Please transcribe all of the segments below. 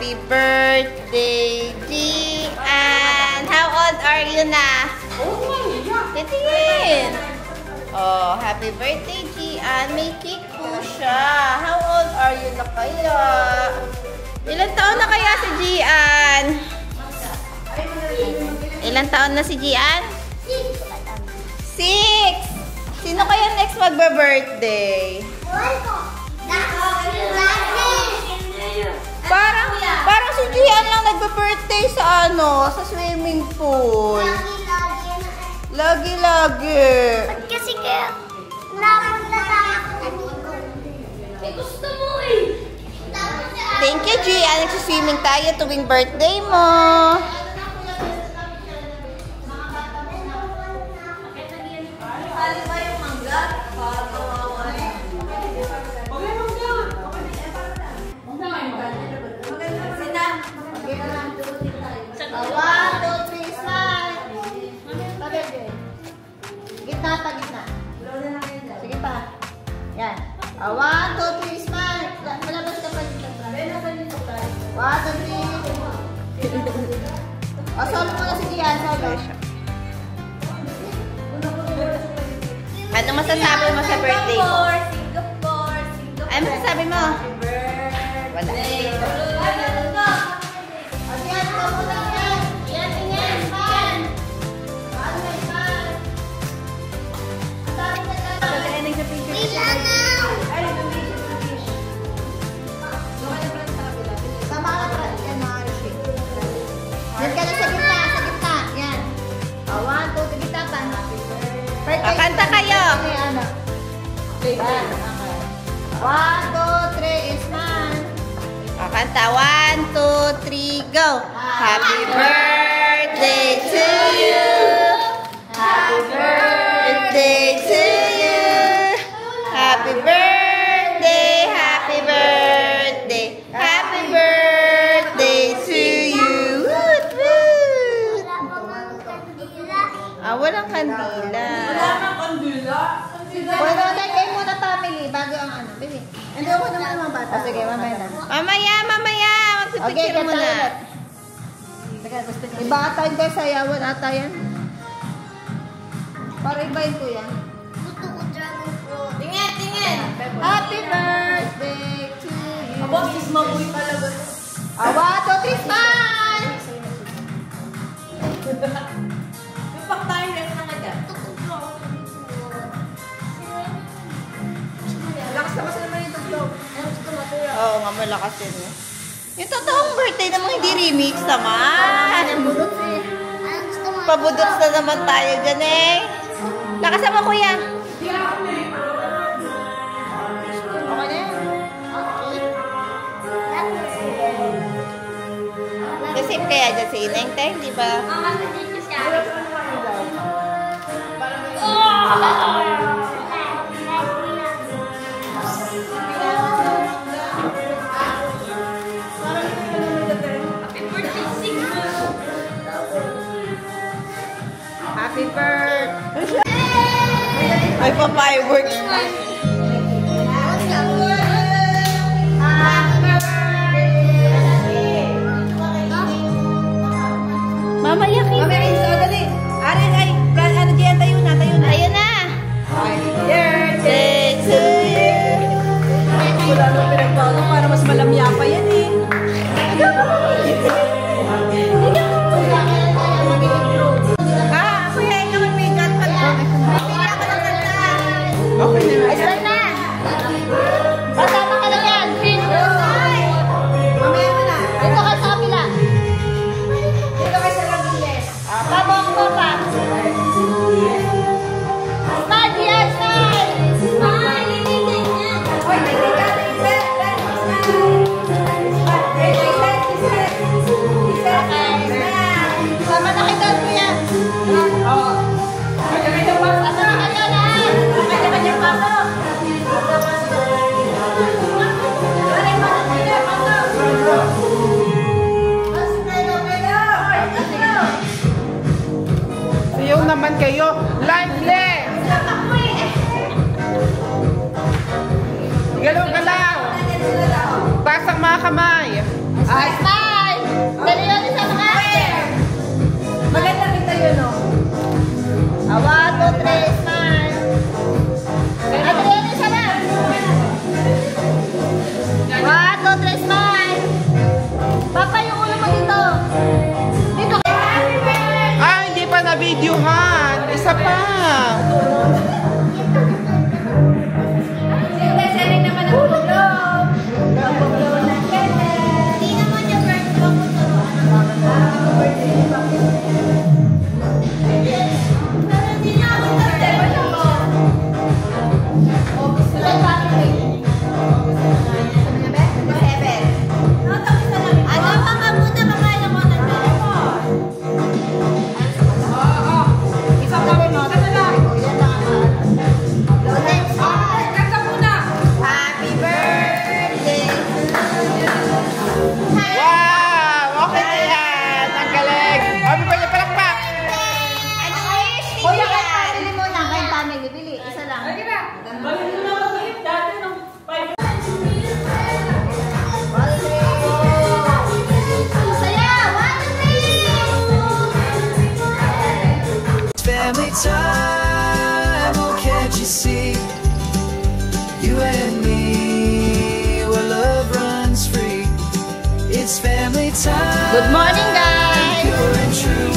Happy birthday, Gian! How old are you na? Titingin! Oh, happy birthday, Gian! May cake po siya. How old are you na kaya? Ilang taon na kaya si Gian? Ilang taon na si Gian? 6! Sino kaya next magbe-birthday? Parang si Gian lang nagbe-birthday sa sa swimming pool. Lagi-lagi. Kasi kaya napunta tayo. Gusto mo eh. Thank you, Gian. Nagsiswimming tayo tuwing birthday mo. Gitna. Sige pa. Yan. 1, 2, 3, smile. Malabas ka pa dito. 1, 2, 3. Solo mo na si Gian. Solo. Ano masasabi mo sa birthday mo? Singapore. Ano masasabi mo? Wala. Kakanta kayo. 1, 2, 3, smile. Kakanta. 1, 2, 3, go. Happy birthday to you. Happy birthday to you. Happy birthday. Happy birthday. Happy birthday to you. Woot, woot. Walang kandila. Pwede natin kayo muna family bago ang Bili. Hindi ako naman mga bata. Sige, mamaya na. Mamaya. Magpipicture muna. Iba ata yung sayawan ata yan. Para ibahin ko yan. Gusto ko dragon fruit. Tingin. Happy birthday to you. Aba, is mabuhay talaga. 1, 2, 3, smile! Yung pang tayo rest na kanya. Lakas naman naman yung tutlog. Oo nga, malakas yun. Yung totoong birthday namang hindi remix naman. Pabudots na naman tayo dyan eh. Lakas naman kuya. Okay na yan. Kasi kaya dyan si Ineng tayo, di ba? Happy birthday! May pa-fireworks na. Mama, yakin. Dali. Ano dyan? Tayo na. Ayun na. Happy birthday to you. Wala nang pinagbago para mas malamya pa yan eh. Kuya, ikaw ang bigat pa lang. Bibigyan ko ng kanta. Okay na. Ay, saan na? Kasama ka lang yan. Mamaya mo na. Dito ka sa kapila. Dito kayo sa Ragiles. Pabok mo pa. Smile, Gian, smile. Smile. Hoy, nagtiga. Sama na kita, kuya. Oo. Kanya-kanya pa. Sama na kayo lahat. Kanya-kanya pa. Sayaw naman kayo. Lively! Galaw-galaw. Taas ang mga kamay. Ay, smile! Dali yun sa mga Maganda kita yun, no? 1, 2, 3, smile! Ay, dali yun isa lang! 1, 2, 3, smile! Papa, yung ulo mo dito! Dito! Ah, hindi pa na-videohan. Isa pa. Sending naman ang ulo. Hindi naman yung birthday ko Wow! Okay na yan. Ang galing. Happy birthday, palakpak. Kuya, kay family muna. Kay family. Bili. Isa lang. It's family time, oh can't you see? You and me, where love runs free. It's family time. Good morning, guys! Pure and true.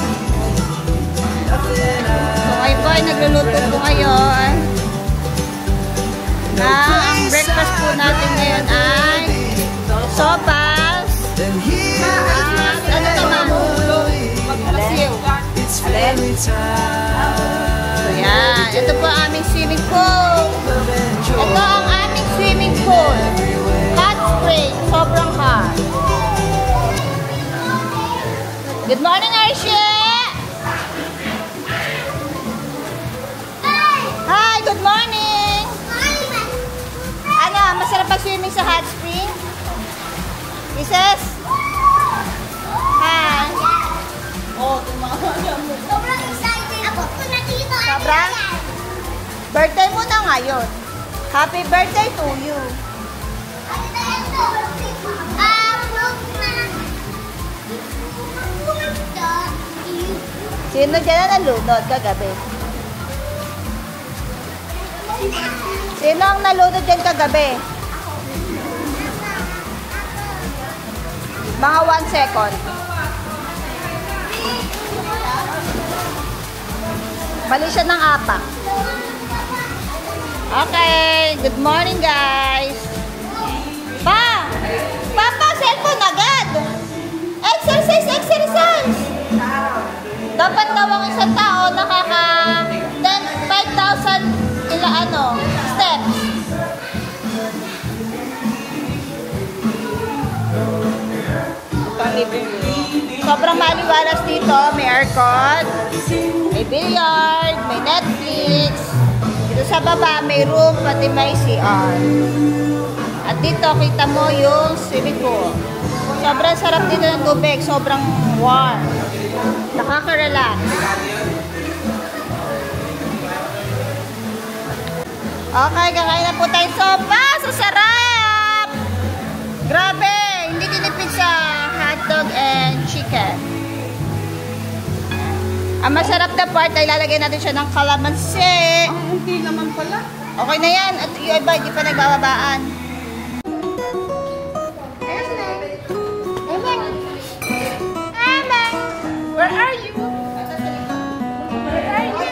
Nothing So, kayo po ay nagluluto po ngayon. Ang breakfast po natin ngayon ay sopas. then here At ano naman? Siyo. it's family time. So, yan. Ito po ang aming swimming pool. Love and joy Ito ang aming swimming pool. Hot spring. Sobrang hot. Good morning, Archie! Hi, good morning! Ano, masarap pa swimming sa hot spring? Isis? Hi! Oh, Sobrang excited ako kung nakita Sobrang? Birthday mo na ngayon. Happy birthday to you. Sino dyan na nalunod kagabi? Sino ang nalunod dyan kagabi? Mga 1 second. Bali siya ng apak. Okay, good morning guys. Pa! Papa, cellphone agad! Exercise, exercise! Dapat daw ang isang tao nakaka 5,000 steps. Sobrang maliwalas dito. May aircon, may billiard, may Netflix. Dito sa baba may room, pati may CR. At dito kita mo yung swimming pool. Sobrang sarap dito ng tubig. Sobrang warm. Nakaka-relax. Okay, kakain na po tayo sopa. So sarap! Grabe! Hindi tinipid sa hotdog and chicken. Ang masarap na part ay lalagay natin siya ng kalamansi. Ang unti naman pala. Okay na yan. At yung iba, hindi pa nagbababaan. Where are you? Where are you?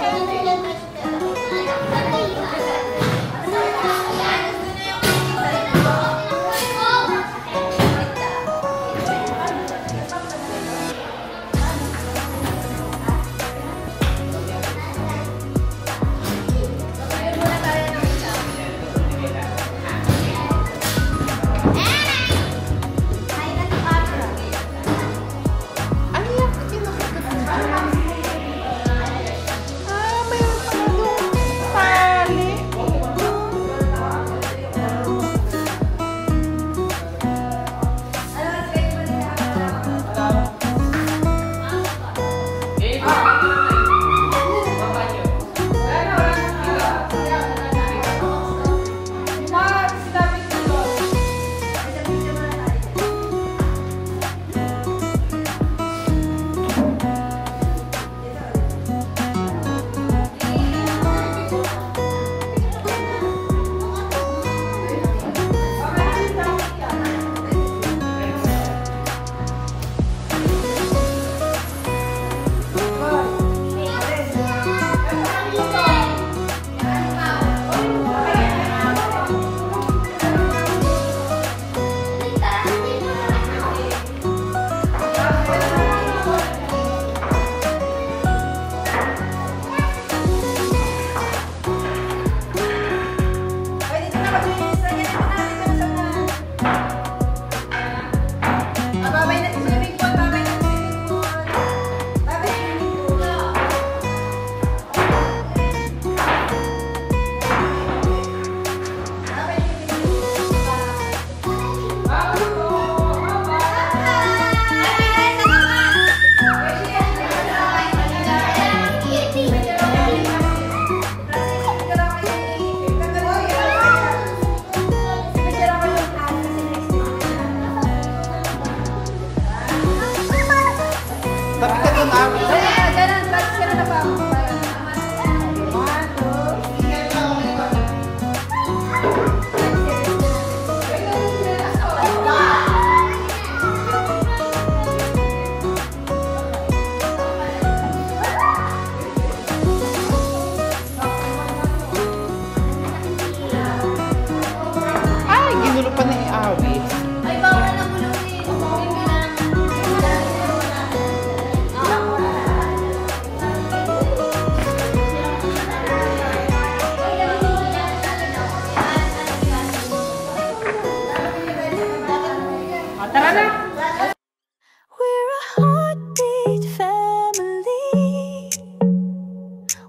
We're a heartbeat family.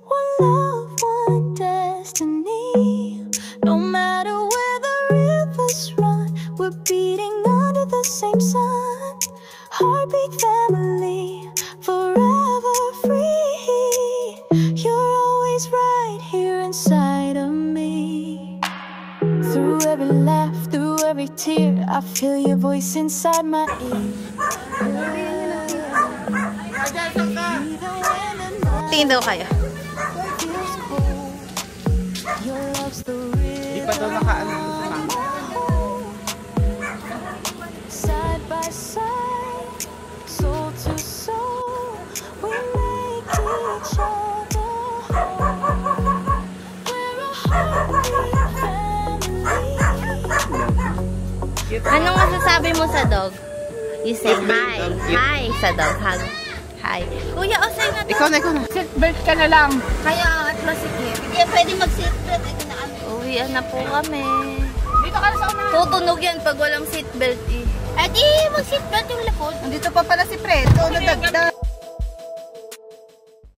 One love, one destiny. No matter where the rivers run, we're beating under the same sun. Heartbeat family, forever free. You're always right here inside of me. Through every laugh, through every tear, I feel your voice inside my ear. Tingin daw kayo. Di pa daw nakaano sa Side by side, soul to soul, we make each other whole. We're a heartbeat family. Anong masasabi mo sa dog? You say hi. Hi sa dog. Hug. Hi. Kuya, say na dog. Ikaw na. Seatbelt ka na lang. Kaya at masikip. Hindi pwede mag-seatbelt. Uwian na po kami. Dito ka na sa unahan. Tutunog yan pag walang seatbelt eh. Eh di, mag-seatbelt yung likod. Nandito pa pala si Preto. Nadagdag.